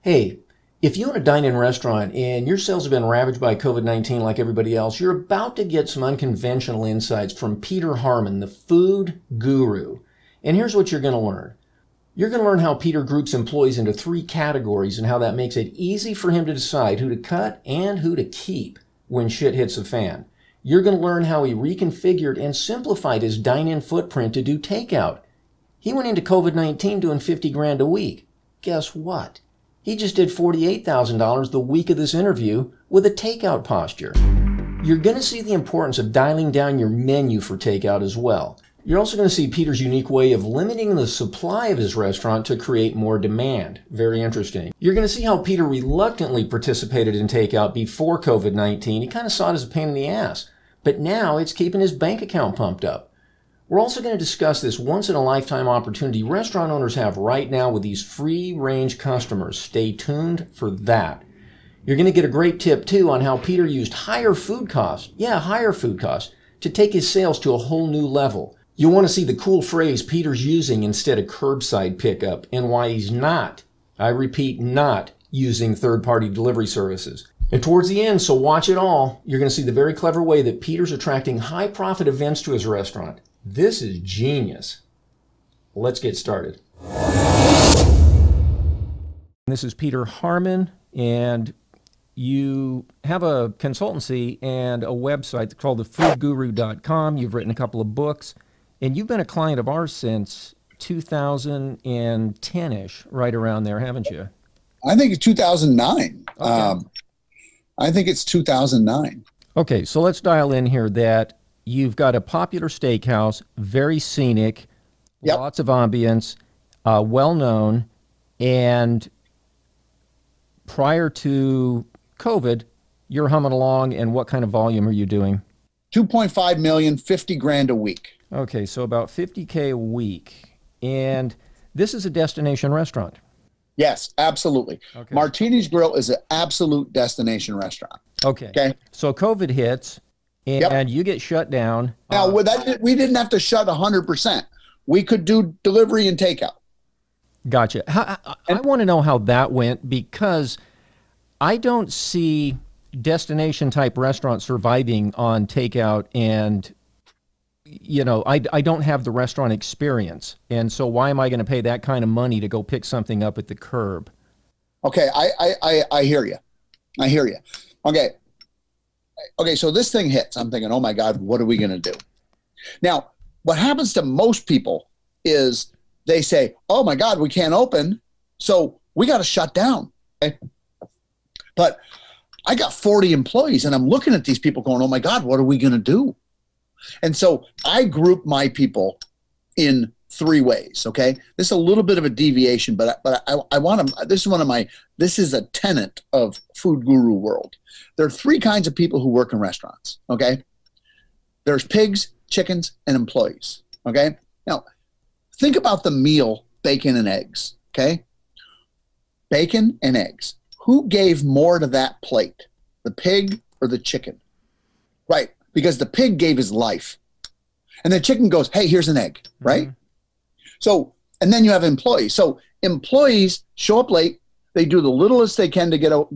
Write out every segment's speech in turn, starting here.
Hey, if you own a dine-in restaurant and your sales have been ravaged by COVID-19 like everybody else, you're about to get some unconventional insights from Peter Harman, the food guru. And here's what you're going to learn. You're going to learn how Peter groups employees into three categories and how that makes it easy for him to decide who to cut and who to keep when shit hits the fan. You're going to learn how he reconfigured and simplified his dine-in footprint to do takeout. He went into COVID-19 doing 50 grand a week. Guess what? He just did $48,000 the week of this interview with a takeout posture. You're going to see the importance of dialing down your menu for takeout as well. You're also going to see Peter's unique way of limiting the supply of his restaurant to create more demand. Very interesting. You're going to see how Peter reluctantly participated in takeout before COVID-19. He kind of saw it as a pain in the ass, but now it's keeping his bank account pumped up. We're also going to discuss this once-in-a-lifetime opportunity restaurant owners have right now with these free-range customers. Stay tuned for that. You're going to get a great tip, too, on how Peter used higher food costs, to take his sales to a whole new level. You'll want to see the cool phrase Peter's using instead of curbside pickup and why he's not, I repeat, not using third-party delivery services. And towards the end, so watch it all, you're going to see the very clever way that Peter's attracting high-profit events to his restaurant. This is genius. Let's get started. This is Peter Harman, and you have a consultancy and a website called thefoodguru.com. You've written a couple of books, and you've been a client of ours since 2010-ish, right around there, haven't you? I think it's 2009. Okay. I think it's 2009. Okay, so let's dial in here that you've got a popular steakhouse, very scenic, Yep. Lots of ambience, well-known, and prior to COVID, you're humming along, and what kind of volume are you doing? 2.5 million, 50 grand a week. Okay, so about 50K a week, and this is a destination restaurant. Yes, absolutely. Okay. Martinis Grill is an absolute destination restaurant. Okay. So COVID hits, and Yep. you get shut down. Now, with that, we didn't have to shut 100%. We could do delivery and takeout. Gotcha. I want to know how that went, because I don't see destination type restaurants surviving on takeout, and I don't have the restaurant experience, and so why am I going to pay that kind of money to go pick something up at the curb? Okay, I hear you. I hear you. Okay, so this thing hits. I'm thinking, oh my God, what are we going to do? Now, what happens to most people is they say, oh my God, we can't open, so we got to shut down. Okay? But I got 40 employees, and I'm looking at these people going, oh my God, what are we going to do? And so I group my people in three ways. Okay, this is a little bit of a deviation, but I want to. This is a tenet of Food Guru World. There are three kinds of people who work in restaurants. Okay, there's pigs, chickens, and employees. Okay, now think about the meal bacon and eggs. Okay, bacon and eggs. Who gave more to that plate, the pig or the chicken? Right, because the pig gave his life, and the chicken goes, "Hey, here's an egg." Right. Mm-hmm. So, and then you have employees. So employees show up late. They do the littlest they can to get a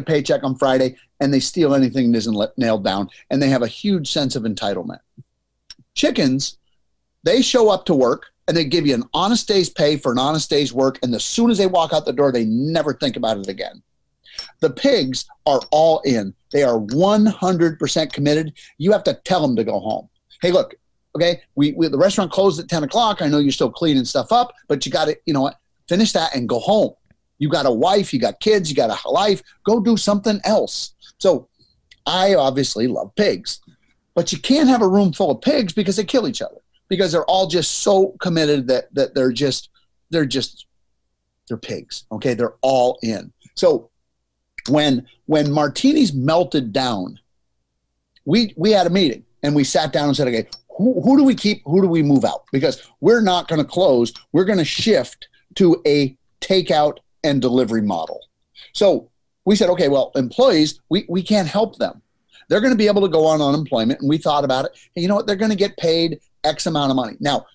paycheck on Friday, and they steal anything that isn't nailed down, and they have a huge sense of entitlement. Chickens, they show up to work, and they give you an honest day's pay for an honest day's work, and as soon as they walk out the door, they never think about it again. The pigs are all in. They are 100% committed. You have to tell them to go home. Hey, look, okay, the restaurant closed at 10 o'clock. I know you're still cleaning stuff up, but you got to, finish that and go home. You got a wife, you got kids, you got a life. Go do something else. So I obviously love pigs, but you can't have a room full of pigs because they kill each other, because they're all just so committed that they're pigs. Okay, they're all in. So when Martinis melted down, we had a meeting and we sat down and said, okay, who do we keep? Who do we move out? Because we're not going to close. We're going to shift to a takeout and delivery model. So we said, okay, well, employees, we can't help them. They're going to be able to go on unemployment. And we thought about it. Hey, you know what? They're going to get paid X amount of money. Now,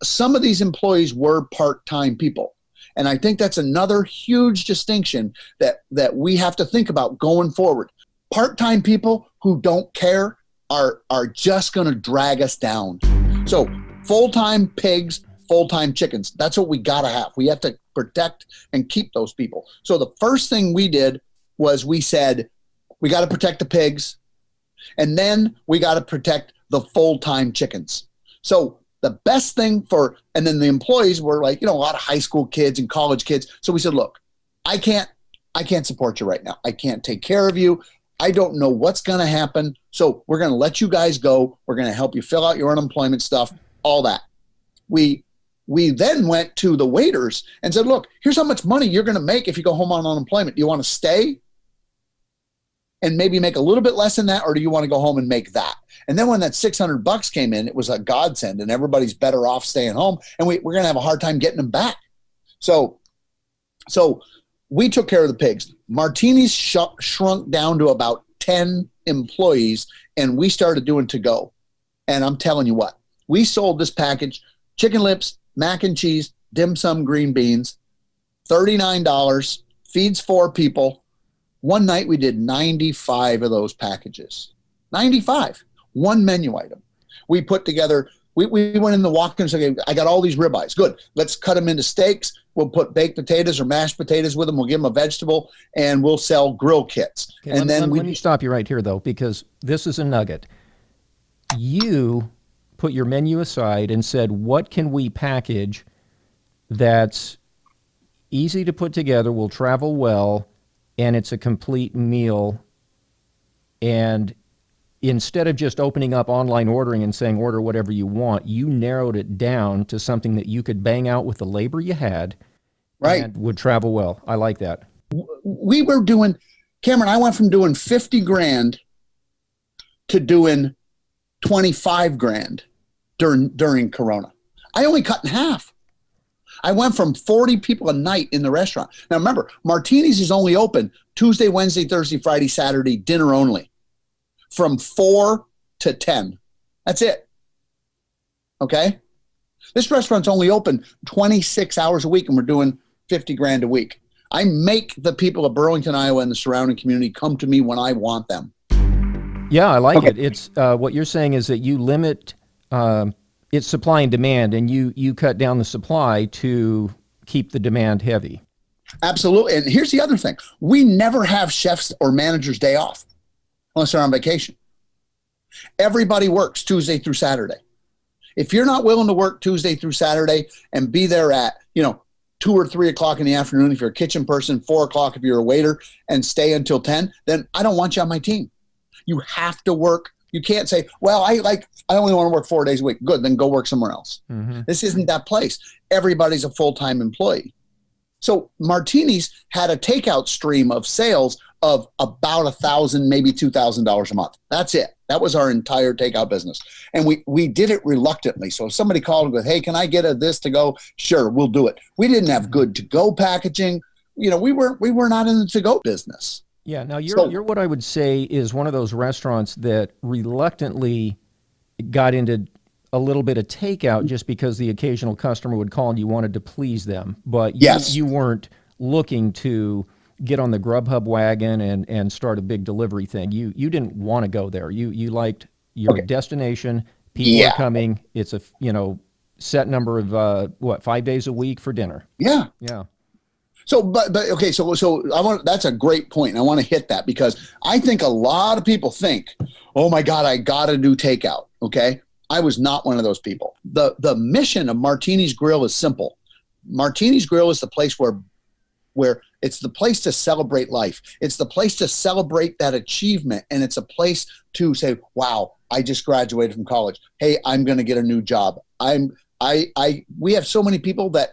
some of these employees were part-time people. And I think that's another huge distinction that we have to think about going forward. Part-time people who don't care are just going to drag us down. So full-time pigs, full-time chickens, that's what we got to have. We have to protect and keep those people. So the first thing we did was we said, we got to protect the pigs, and then we got to protect the full-time chickens. So the best thing and then the employees were like, a lot of high school kids and college kids. So we said, look, I can't support you right now. I can't take care of you. I don't know what's going to happen. So we're going to let you guys go. We're going to help you fill out your unemployment stuff, all that. We then went to the waiters and said, look, here's how much money you're going to make if you go home on unemployment. Do you want to stay and maybe make a little bit less than that, or do you want to go home and make that? And then when that $600 came in, it was a godsend, and everybody's better off staying home, and we're going to have a hard time getting them back. So we took care of the pigs. Martinis shrunk down to about 10 employees, and we started doing to-go. And I'm telling you what, we sold this package, chicken lips, mac and cheese, dim sum, green beans, $39, feeds 4 people. One night we did 95 of those packages. 95, one menu item. We put together, we went in the walk-in and said, okay, I got all these ribeyes. Good, let's cut them into steaks. We'll put baked potatoes or mashed potatoes with them. We'll give them a vegetable, and we'll sell grill kits. Okay, and let me stop you right here, though, because this is a nugget. You put your menu aside and said, what can we package that's easy to put together, will travel well, and it's a complete meal? And instead of just opening up online ordering and saying order whatever you want, you narrowed it down to something that you could bang out with the labor you had, right, and would travel well. I like that. We were doing, Kamron, I went from doing 50 grand to doing 25 grand during Corona. I only cut in half. I went from 40 people a night in the restaurant. Now remember, Martinis is only open Tuesday, Wednesday, Thursday, Friday, Saturday, dinner only, from 4 to 10. That's it. Okay? This restaurant's only open 26 hours a week, and we're doing 50 grand a week. I make the people of Burlington, Iowa, and the surrounding community come to me when I want them. Yeah, I like it. It's what you're saying is that you limit it's supply and demand, and you cut down the supply to keep the demand heavy. Absolutely. And here's the other thing. We never have chefs or managers day off unless they're on vacation. Everybody works Tuesday through Saturday. If you're not willing to work Tuesday through Saturday and be there at, 2 or 3 o'clock in the afternoon, if you're a kitchen person, 4 o'clock if you're a waiter, and stay until 10, then I don't want you on my team. You have to work. You can't say, well, I only want to work 4 days a week. Good, then go work somewhere else. Mm-hmm. This isn't that place. Everybody's a full-time employee. So Martinis had a takeout stream of sales of about $1,000, maybe $2,000 a month. That's it. That was our entire takeout business. And we did it reluctantly. So if somebody called and goes, hey, can I get this to go? Sure, we'll do it. We didn't have good to-go packaging. We were not in the to-go business. Yeah, now you're what I would say is one of those restaurants that reluctantly got into a little bit of takeout just because the occasional customer would call and you wanted to please them. But you weren't looking to get on the Grubhub wagon and start a big delivery thing. You didn't want to go there. You liked your destination, people are coming, it's a set number of 5 days a week for dinner. Yeah. Yeah. So, but okay, so that's a great point. I want to hit that because I think a lot of people think, oh my God, I got to do takeout. Okay. I was not one of those people. The mission of Martinis Grill is simple. Martinis Grill is the place where it's the place to celebrate life. It's the place to celebrate that achievement. And it's a place to say, wow, I just graduated from college. Hey, I'm going to get a new job. We have so many people that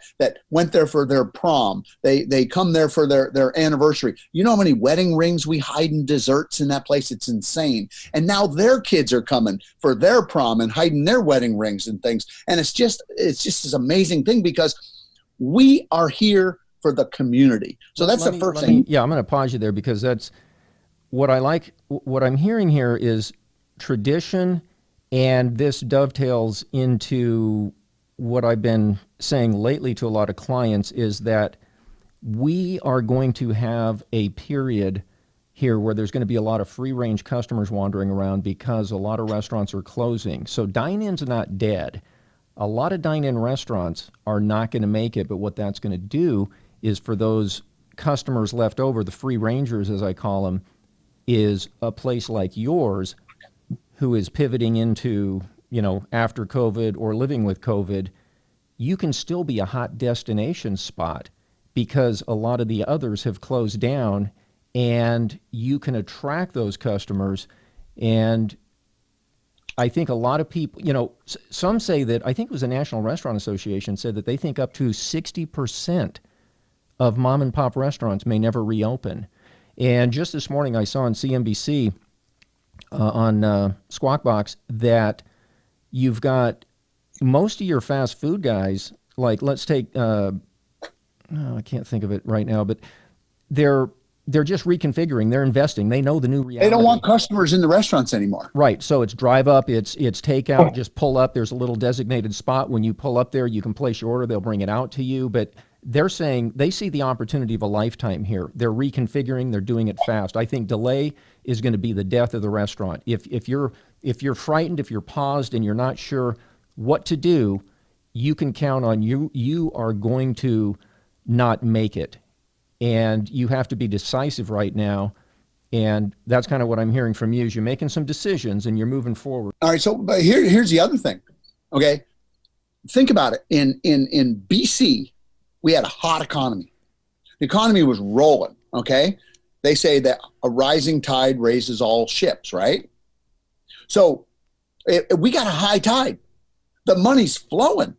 went there for their prom. They come there for their anniversary. You know how many wedding rings we hide in desserts in that place? It's insane. And now their kids are coming for their prom and hiding their wedding rings and things. And it's just this amazing thing because we are here for the community. So that's the first thing. Yeah, I'm going to pause you there because that's what I like. What I'm hearing here is tradition, and this dovetails into what I've been saying lately to a lot of clients is that we are going to have a period here where there's going to be a lot of free-range customers wandering around because a lot of restaurants are closing. So dine-in's not dead. A lot of dine-in restaurants are not going to make it, but what that's going to do is for those customers left over, the free rangers, as I call them, is a place like yours who is pivoting into, after COVID or living with COVID. You can still be a hot destination spot because a lot of the others have closed down, and you can attract those customers. And I think a lot of people, some say that, I think it was the National Restaurant Association said that they think up to 60% of mom and pop restaurants may never reopen. And just this morning I saw on CNBC on Squawk Box that you've got most of your fast food guys, like let's take, I can't think of it right now, but they're just reconfiguring. They're investing. They know the new reality. They don't want customers in the restaurants anymore. Right. So it's drive up, it's takeout, just pull up. There's a little designated spot. When you pull up there, you can place your order. They'll bring it out to you. But they're saying they see the opportunity of a lifetime here. They're reconfiguring. They're doing it fast. I think delay is going to be the death of the restaurant. If you're frightened, if you're paused and you're not sure what to do, you can count on you are going to not make it. And you have to be decisive right now. And that's kind of what I'm hearing from you is you're making some decisions and you're moving forward. All right. So but here's the other thing. Okay. Think about it. In BC, we had a hot economy. The economy was rolling. Okay. They say that a rising tide raises all ships, right? So we got a high tide. The money's flowing.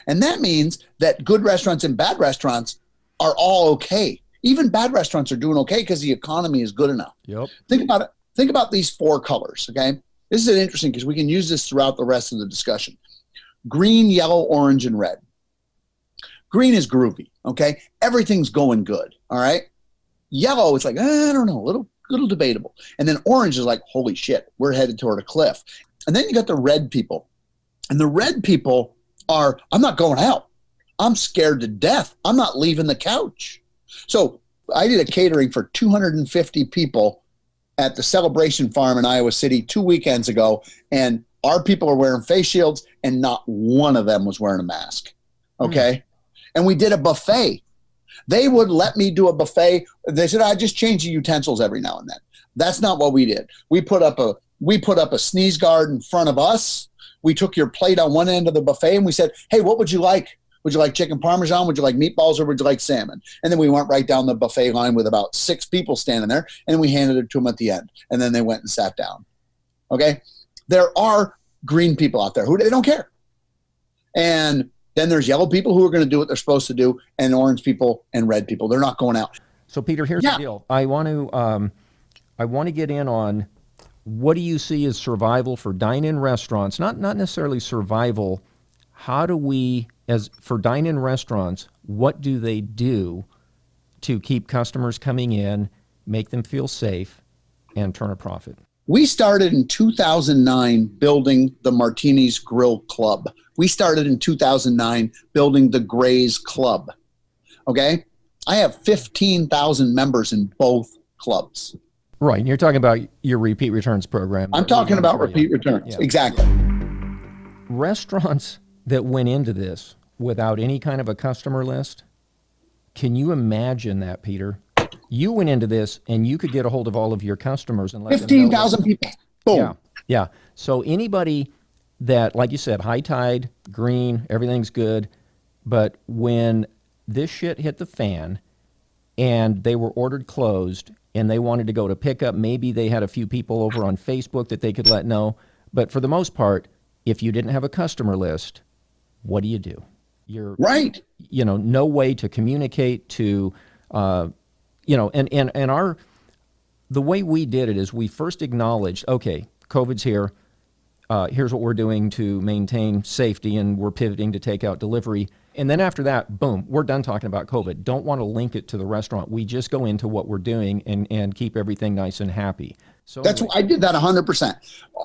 And that means that good restaurants and bad restaurants are all okay. Even bad restaurants are doing okay because the economy is good enough. Yep. Think about it. Think about these four colors, okay? This is interesting because we can use this throughout the rest of the discussion. Green, yellow, orange, and red. Green is groovy, okay? Everything's going good, all right? Yellow, it's like, I don't know, a little debatable. And then orange is like, holy shit, we're headed toward a cliff. And then you got the red people. And the red people are, I'm not going out. I'm scared to death. I'm not leaving the couch. So I did a catering for 250 people at the Celebration Farm in Iowa City 2 weekends ago. And our people are wearing face shields and not one of them was wearing a mask. Okay. And we did a buffet. They would let me do a buffet. They said, I just change the utensils every now and then. That's not what we did. We put up a sneeze guard in front of us. We took your plate on one end of the buffet and we said, hey, what would you like? Would you like chicken parmesan? Would you like meatballs or would you like salmon? And then we went right down the buffet line with about 6 people standing there and we handed it to them at the end. And then they went and sat down. Okay. There are green people out there who they don't care. And then there's yellow people who are going to do what they're supposed to do and orange people and red people. They're not going out. So Peter, here's the deal. I want to get in on what do you see as survival for dine-in restaurants? Not necessarily survival. How do we, as for dine-in restaurants, what do they do to keep customers coming in, make them feel safe, and turn a profit? We started in 2009 building the Martinis Grill Club. We started in 2009 building the Gray's Club. Okay? I have 15,000 members in both clubs. Right. And you're talking about your repeat returns program. I'm talking about repeat returns. Yeah. Exactly. Restaurants that went into this without any kind of a customer list, can you imagine that, Peter? You went into this and you could get a hold of all of your customers and let 15,000 people. Boom. Yeah. So anybody that, like you said, high tide, green, everything's good. But when this shit hit the fan and they were ordered closed and they wanted to go to pickup, maybe they had a few people over on Facebook that they could let know. But for the most part, if you didn't have a customer list, what do? You're right. No way to communicate to, and the way we did it is we first acknowledged, okay, COVID's here. Here's what we're doing to maintain safety, and we're pivoting to takeout delivery. And then after that, boom, we're done talking about COVID. Don't want to link it to the restaurant. We just go into what we're doing and keep everything nice and happy. So that's what I did that 100%.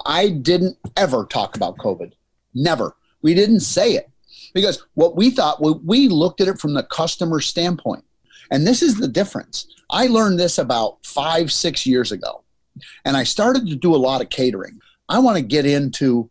I didn't ever talk about COVID. Never. We didn't say it. Because what we thought, we looked at it from the customer standpoint. And this is the difference. I learned this about 5-6 years ago. And I started to do a lot of catering. I want to get into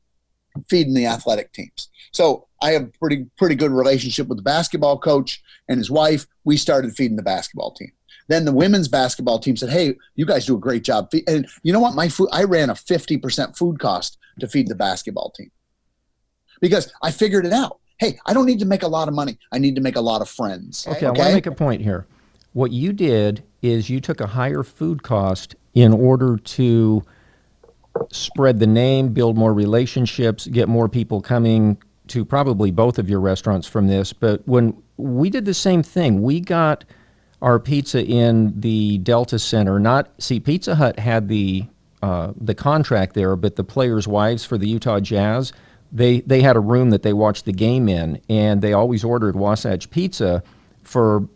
feeding the athletic teams. So I have a pretty good relationship with the basketball coach and his wife. We started feeding the basketball team. Then the women's basketball team said, hey, you guys do a great job. And you know what? I ran a 50% food cost to feed the basketball team because I figured it out. Hey, I don't need to make a lot of money. I need to make a lot of friends. Okay, I want to make a point here. What you did is you took a higher food cost in order to spread the name, build more relationships, get more people coming to probably both of your restaurants from this. But when we did the same thing, we got our pizza in the Delta Center. Pizza Hut had the contract there, but the players' wives for the Utah Jazz, they had a room that they watched the game in, and they always ordered Wasatch Pizza for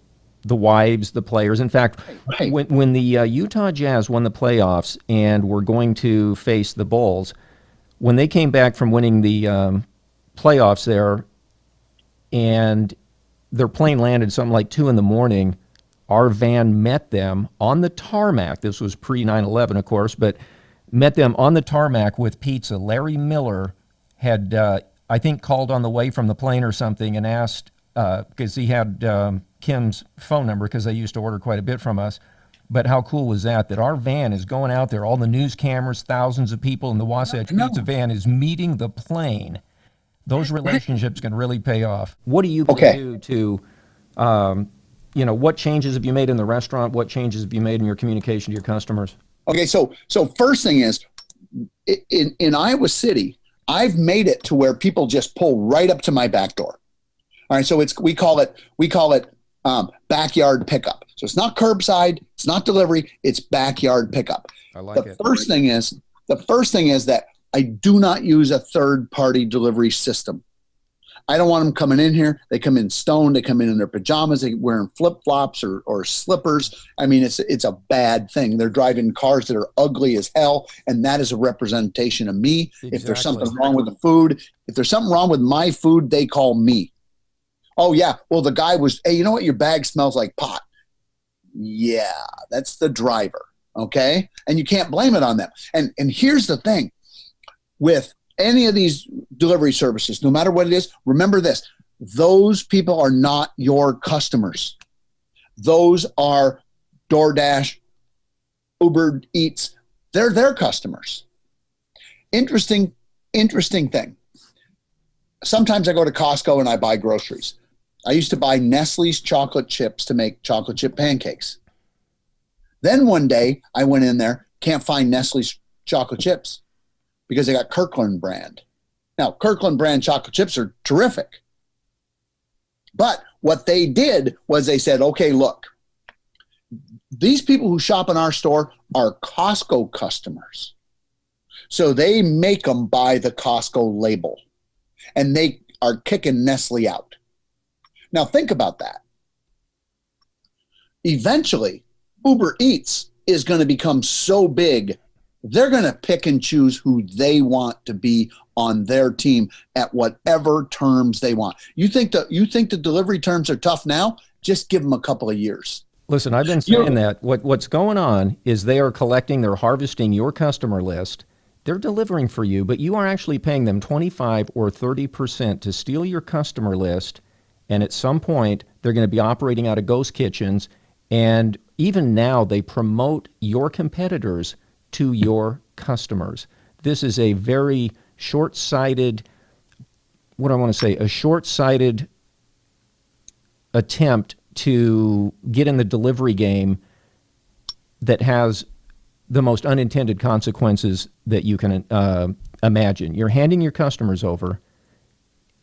the wives, the players. In fact, right. when the Utah Jazz won the playoffs and were going to face the Bulls, when they came back from winning the playoffs there, and their plane landed something like 2 a.m, our van met them on the tarmac. This was pre-9/11, of course, but met them on the tarmac with pizza. Larry Miller had, I think, called on the way from the plane or something and asked, because he had Kim's phone number because they used to order quite a bit from us. But how cool was that our van is going out there, all the news cameras, thousands of people in the Wasatch Pizza van is meeting the plane. Those relationships can really pay off. What are you going to do to, what changes have you made in the restaurant? What changes have you made in your communication to your customers? Okay, so first thing is, in Iowa City, I've made it to where people just pull right up to my back door. All right, so we call it backyard pickup. So it's not curbside, it's not delivery, it's backyard pickup. I like it. The first thing is that I do not use a third-party delivery system. I don't want them coming in here. They come in stoned. They come in their pajamas. They wearing flip-flops or slippers. I mean, it's a bad thing. They're driving cars that are ugly as hell, and that is a representation of me. Exactly. If there's something wrong with the food, if there's something wrong with my food, they call me. Oh, yeah, well, the guy was, hey, you know what? Your bag smells like pot. Yeah, that's the driver, okay? And you can't blame it on them. And here's the thing. With any of these delivery services, no matter what it is, remember this. Those people are not your customers. Those are DoorDash, Uber Eats. They're their customers. Interesting thing. Sometimes I go to Costco and I buy groceries. I used to buy Nestle's chocolate chips to make chocolate chip pancakes. Then one day I went in there, can't find Nestle's chocolate chips because they got Kirkland brand. Now, Kirkland brand chocolate chips are terrific. But what they did was they said, okay, look, these people who shop in our store are Costco customers. So they make them buy the Costco label. And they are kicking Nestle out. Now think about that. Eventually, Uber Eats is going to become so big, they're going to pick and choose who they want to be on their team at whatever terms they want. You think the delivery terms are tough now? Just give them a couple of years. Listen, I've been saying that. What's going on is they're harvesting your customer list. They're delivering for you, but you are actually paying them 25 or 30% to steal your customer list. And at some point, they're going to be operating out of ghost kitchens. And even now, they promote your competitors to your customers. This is a very short-sighted, a short-sighted attempt to get in the delivery game that has the most unintended consequences that you can imagine. You're handing your customers over,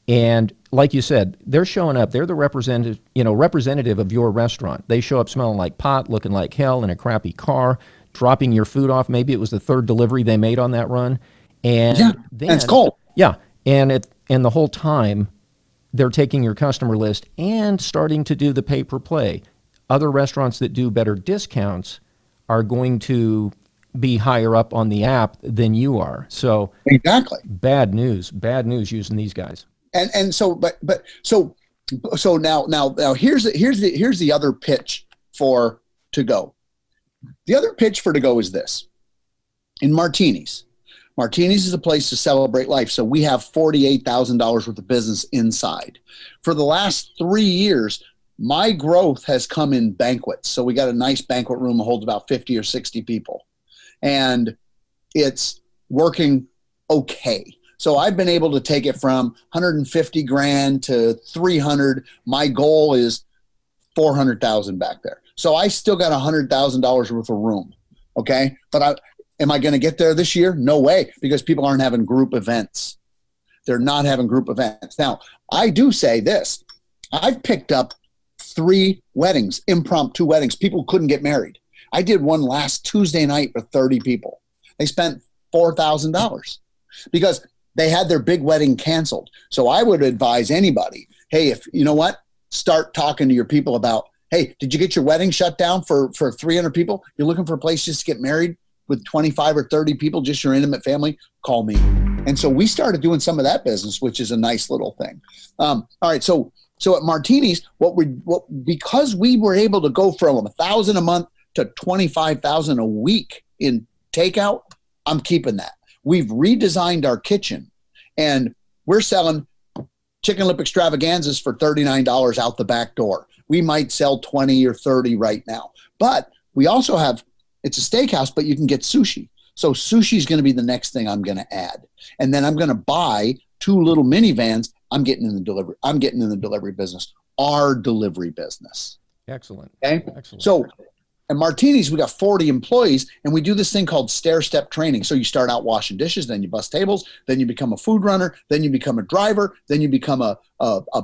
and like you said, they're showing up. They're the representative of your restaurant. They show up smelling like pot, looking like hell in a crappy car, dropping your food off. Maybe it was the third delivery they made on that run, and then, it's cold. Yeah, and the whole time they're taking your customer list and starting to do the pay-per-play. Other restaurants that do better discounts are going to be higher up on the app than you are. So exactly, bad news using these guys. And so, so now here's the other pitch for to go. The other pitch for to go is this. In Martinis is a place to celebrate life. So we have $48,000 worth of business inside. For the last 3 years, my growth has come in banquets. So we got a nice banquet room that holds about 50 or 60 people. And it's working okay. So I've been able to take it from 150 grand to 300. My goal is 400,000 back there. So I still got $100,000 worth of room. Okay. But am I going to get there this year? No way, because people aren't having group events. They're not having group events. Now, I do say this. I've picked up 3 weddings, impromptu weddings. People couldn't get married. I did one last Tuesday night for 30 people. They spent $4,000 because they had their big wedding canceled. So I would advise anybody, hey, if you know what, start talking to your people about, hey, did you get your wedding shut down for 300 people? You're looking for a place just to get married with 25 or 30 people, just your intimate family? Call me. And so we started doing some of that business, which is a nice little thing. All right. So at Martinis, because we were able to go from $1,000 a month to $25,000 a week in takeout, I'm keeping that. We've redesigned our kitchen, and we're selling chicken lip extravaganzas for $39 out the back door. We might sell 20 or 30 right now, but we also have, it's a steakhouse, but you can get sushi. So sushi is going to be the next thing I'm going to add. And then I'm going to buy 2 little minivans. I'm getting in the delivery business, our delivery business. Excellent. Okay. Excellent. So at Martinis, we got 40 employees, and we do this thing called stair-step training. So you start out washing dishes, then you bus tables, then you become a food runner, then you become a driver, then you become a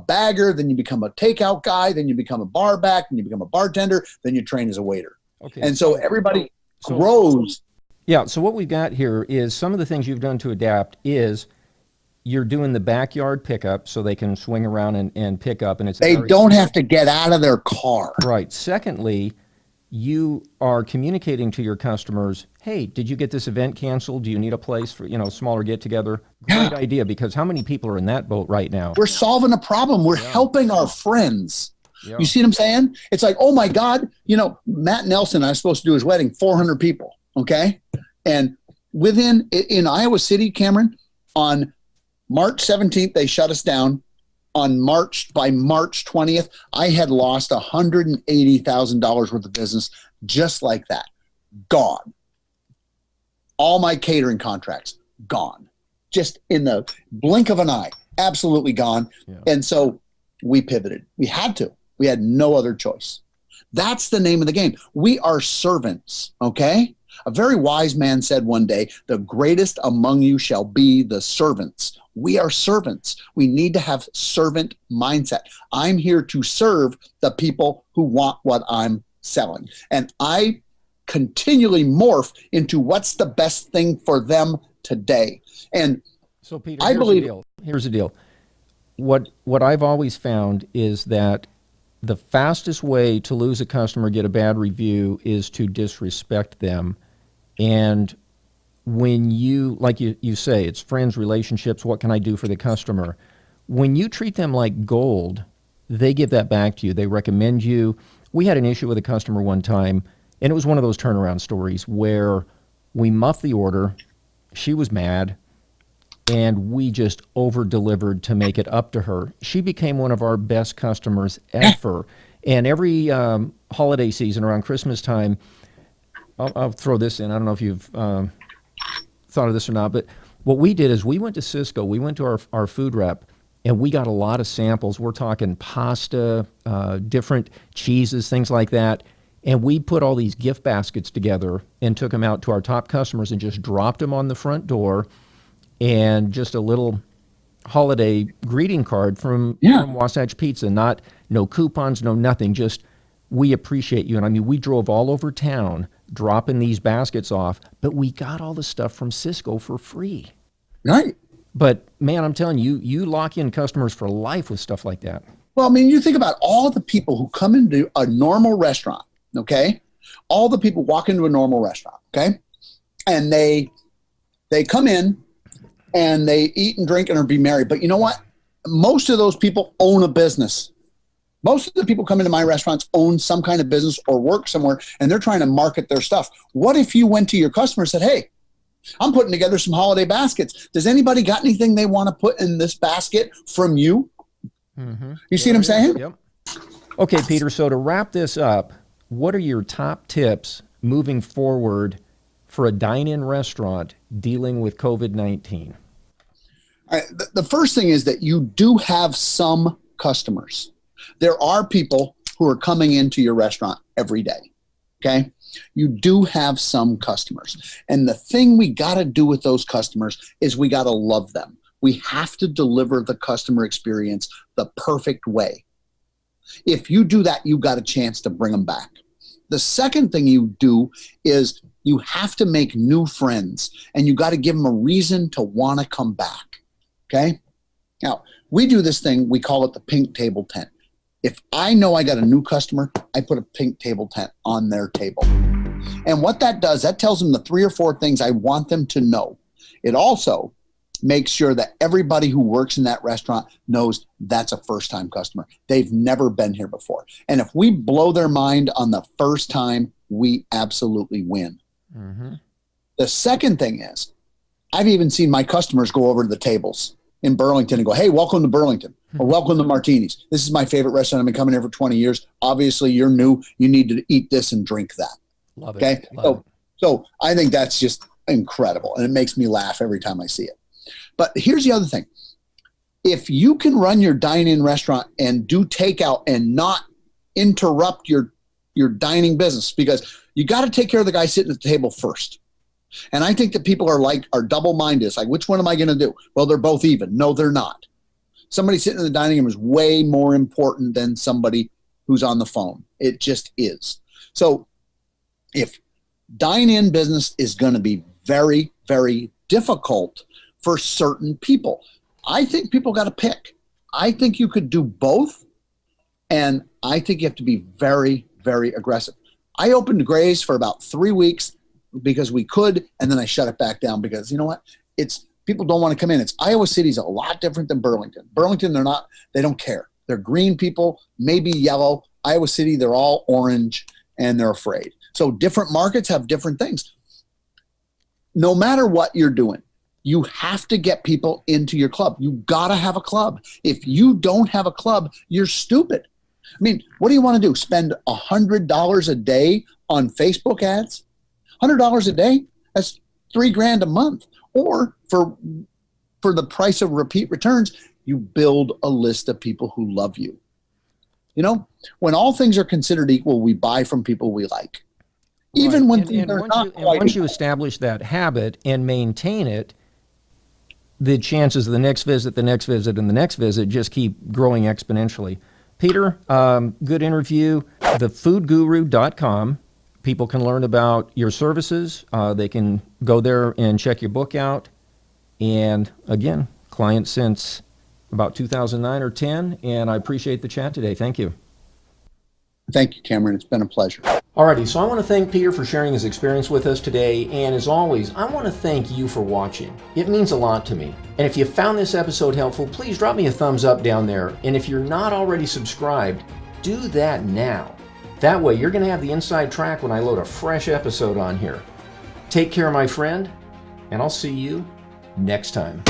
bagger, then you become a takeout guy, then you become a bar back, then you become a bartender, then you train as a waiter. Okay. And so everybody grows. Yeah. So what we've got here is some of the things you've done to adapt is you're doing the backyard pickup so they can swing around and pick up, and they don't have to get out of their car. Right. Secondly, you are communicating to your customers, hey, did you get this event canceled? Do you need a place for, smaller get together? Great idea, because how many people are in that boat right now? We're solving a problem. We're helping our friends. Yeah. You see what I'm saying? It's like, oh my God, Matt Nelson, I was supposed to do his wedding, 400 people. Okay. And in Iowa City, Kamron, on March 17th, they shut us down. By March 20th, I had lost $180,000 worth of business just like that. Gone. All my catering contracts, gone. Just in the blink of an eye, absolutely gone. Yeah. And so we pivoted. We had to. We had no other choice. That's the name of the game. We are servants, okay? A very wise man said one day, the greatest among you shall be the servants. We are servants. We need to have servant mindset. I'm here to serve the people who want what I'm selling. And I continually morph into what's the best thing for them today. And so, Peter, here's the deal. What I've always found is that the fastest way to lose a customer, get a bad review, is to disrespect them. And when you, like you say, it's friends, relationships, what can I do for the customer? When you treat them like gold, they give that back to you. They recommend you. We had an issue with a customer one time, and it was one of those turnaround stories where we muffed the order, she was mad, and we just over-delivered to make it up to her. She became one of our best customers ever. And every holiday season around Christmas time, I'll throw this in. I don't know if you've thought of this or not, but what we did is we went to Cisco. We went to our food rep, and we got a lot of samples. We're talking pasta, different cheeses, things like that. And we put all these gift baskets together and took them out to our top customers and just dropped them on the front door, and just a little holiday greeting card from Wasatch Pizza. No coupons, no nothing. Just, we appreciate you. And I mean, we drove all over town dropping these baskets off, but we got all the stuff from Cisco for free. Right. But man, I'm telling you, you lock in customers for life with stuff like that. Well, I mean, you think about all the people who come into a normal restaurant, okay? All the people walk into a normal restaurant, okay? And they come in and they eat and drink and or be merry. But you know what? most of those people own a business. Most of the people come into my restaurants own some kind of business or work somewhere, and they're trying to market their stuff. What if you went to your customer and said, hey, I'm putting together some holiday baskets. Does anybody got anything they want to put in this basket from you? Mm-hmm. You see what I'm saying? Yep. Okay, Peter, so to wrap this up, what are your top tips moving forward for a dine-in restaurant dealing with COVID-19? All right, the first thing is that you do have some customers. There are people who are coming into your restaurant every day, okay? You do have some customers. And the thing we got to do with those customers is we got to love them. We have to deliver the customer experience the perfect way. If you do that, you got a chance to bring them back. The second thing you do is you have to make new friends, and you got to give them a reason to want to come back, okay? Now, we do this thing, we call it the pink table tent. If I know I got a new customer, I put a pink table tent on their table. And what that does, that tells them the 3 or 4 things I want them to know. It also makes sure that everybody who works in that restaurant knows that's a first-time customer. They've never been here before. And if we blow their mind on the first time, we absolutely win. Mm-hmm. The second thing is, I've even seen my customers go over to the tables in Burlington and go, hey, welcome to Burlington, or welcome to Martinis. This is my favorite restaurant. I've been coming here for 20 years. Obviously, you're new. You need to eat this and drink that. Love it. Okay. So I think that's just incredible. And it makes me laugh every time I see it. But here's the other thing. If you can run your dine-in restaurant and do takeout and not interrupt your dining business, because you got to take care of the guy sitting at the table first. And I think that people are double-minded. It's like, which one am I going to do? Well, they're both even. No, they're not. Somebody sitting in the dining room is way more important than somebody who's on the phone. It just is. So if dine-in business is going to be very, very difficult for certain people, I think people got to pick. I think you could do both, and I think you have to be very, very aggressive. I opened Gray's for about 3 weeks because we could, and then I shut it back down because, you know what? People don't want to come in. Iowa City's a lot different than Burlington. Burlington, they don't care. They're green people, maybe yellow. Iowa City, they're all orange, and they're afraid. So different markets have different things. No matter what you're doing, you have to get people into your club. You got to have a club. If you don't have a club, you're stupid. I mean, what do you want to do? Spend $100 a day on Facebook ads? $100 a day? That's $3,000 a month. Or for the price of repeat returns, you build a list of people who love you. You know, when all things are considered equal, we buy from people we like. Even when things are not quite once you establish that habit and maintain it, the chances of the next visit, and the next visit just keep growing exponentially. Peter, good interview. Thefoodguru.com. People can learn about your services. They can go there and check your book out. And again, client since about 2009 or 10, and I appreciate the chat today. Thank you. Thank you, Cameron. It's been a pleasure. Alrighty, so I want to thank Peter for sharing his experience with us today, and as always, I want to thank you for watching. It means a lot to me. And if you found this episode helpful, please drop me a thumbs up down there, and if you're not already subscribed, do that now. That way, you're going to have the inside track when I load a fresh episode on here. Take care, my friend, and I'll see you next time.